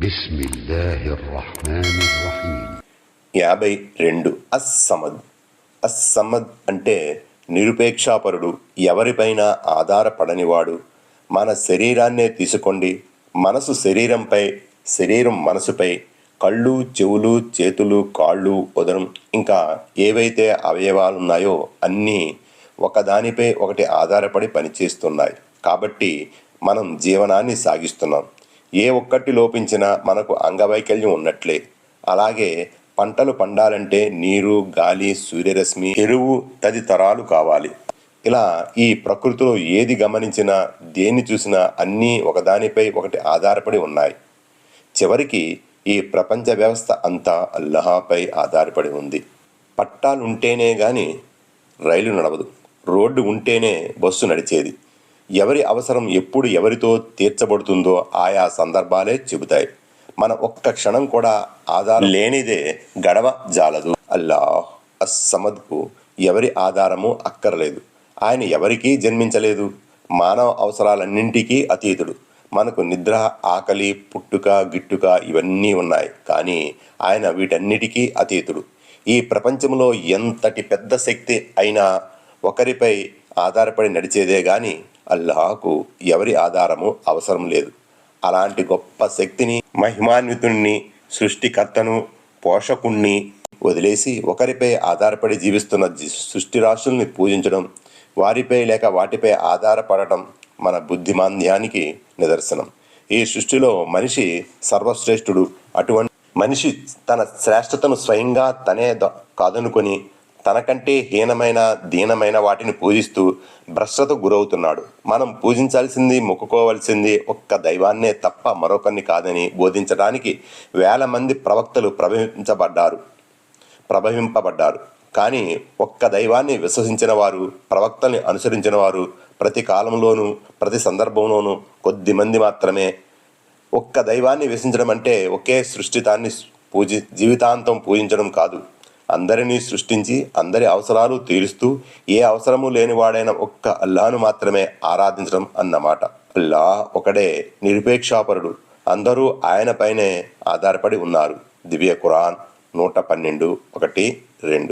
బిస్మిల్లాహిర్రహ్మానిర్రహీం. 52. అస్సమద్. అస్సమద్ అంటే నిరుపేక్షాపరుడు, ఎవరిపైనా ఆధారపడనివాడు. మన శరీరాన్నే తీసుకోండి, మనసు శరీరంపై, శరీరం మనసుపై, కళ్ళు, చెవులు, చేతులు, కాళ్ళు, ఉదరం, ఇంకా ఏవైతే అవయవాలున్నాయో అన్నీ ఒకదానిపై ఒకటి ఆధారపడి పనిచేస్తున్నాయి. కాబట్టి మనం జీవనాన్ని సాగిస్తున్నాం. ఏ ఒక్కటి లోపించినా మనకు అంగవైకల్యం ఉన్నట్లే. అలాగే పంటలు పండాలంటే నీరు, గాలి, సూర్యరశ్మి, ఎరువు తదితరాలు కావాలి. ఇలా ఈ ప్రకృతిలో ఏది గమనించినా, దేన్ని చూసినా అన్నీ ఒకదానిపై ఒకటి ఆధారపడి ఉన్నాయి. చివరికి ఈ ప్రపంచ వ్యవస్థ అంతా అల్లాహపై ఆధారపడి ఉంది. పట్టాలుంటేనే గాని రైలు నడవదు, రోడ్డు ఉంటేనే బస్సు నడిచేది. ఎవరి అవసరం ఎప్పుడు ఎవరితో తీర్చబడుతుందో ఆయా సందర్భాలే చెబుతాయి. మన ఒక్క క్షణం కూడా ఆధారం లేనిదే గడవ జాలదు. అల్లాహ్ అస్సమద్కు ఎవరి ఆధారము అక్కర్లేదు. ఆయన ఎవరికీ జన్మించలేదు. మానవ అవసరాలన్నింటికీ అతీతుడు. మనకు నిద్ర, ఆకలి, పుట్టుక, గిట్టుక ఇవన్నీ ఉన్నాయి, కానీ ఆయన వీటన్నిటికీ అతీతుడు. ఈ ప్రపంచంలో ఎంతటి పెద్ద శక్తి అయినా ఒకరిపై ఆధారపడి నడిచేదే గాని అల్లాహకు ఎవరి ఆధారము అవసరం లేదు. అలాంటి గొప్ప శక్తిని, మహిమాన్వితుణ్ణి, సృష్టికర్తను, పోషకుణ్ణి వదిలేసి ఒకరిపై ఆధారపడి జీవిస్తున్న సృష్టిరాశుల్ని పూజించడం, వారిపై లేక వాటిపై ఆధారపడటం మన బుద్ధిమాంద్యానికి నిదర్శనం. ఈ సృష్టిలో మనిషి సర్వశ్రేష్ఠుడు. అటువంటి మనిషి తన శ్రేష్టతను స్వయంగా తనే కాదనుకొని తనకంటే హీనమైన, దీనమైన వాటిని పూజిస్తూ భ్రష్టతకు గురవుతున్నాడు. మనం పూజించాల్సింది, మొక్కుకోవలసింది ఒక్క దైవాన్నే తప్ప మరొకరిని కాదని బోధించడానికి వేల మంది ప్రవక్తలు ప్రభవింపబడ్డారు. కానీ ఒక్క దైవాన్ని విశ్వసించిన వారు, ప్రవక్తల్ని అనుసరించిన వారు ప్రతి కాలంలోనూ, ప్రతి సందర్భంలోనూ కొద్ది మంది మాత్రమే. ఒక్క దైవాన్ని విశ్వసించడం అంటే ఒకే సృష్టితాన్ని జీవితాంతం పూజించడం కాదు. అందరినీ సృష్టించి అందరి అవసరాలు తీరుస్తూ ఏ అవసరము లేనివాడైన ఒక్క అల్లాహ్ను మాత్రమే ఆరాధించడం అన్నమాట. అల్లాహ్ ఒకడే నిరుపేక్షాపరుడు. అందరూ ఆయనపైనే ఆధారపడి ఉన్నారు. దివ్య ఖురాన్ 112:1-2.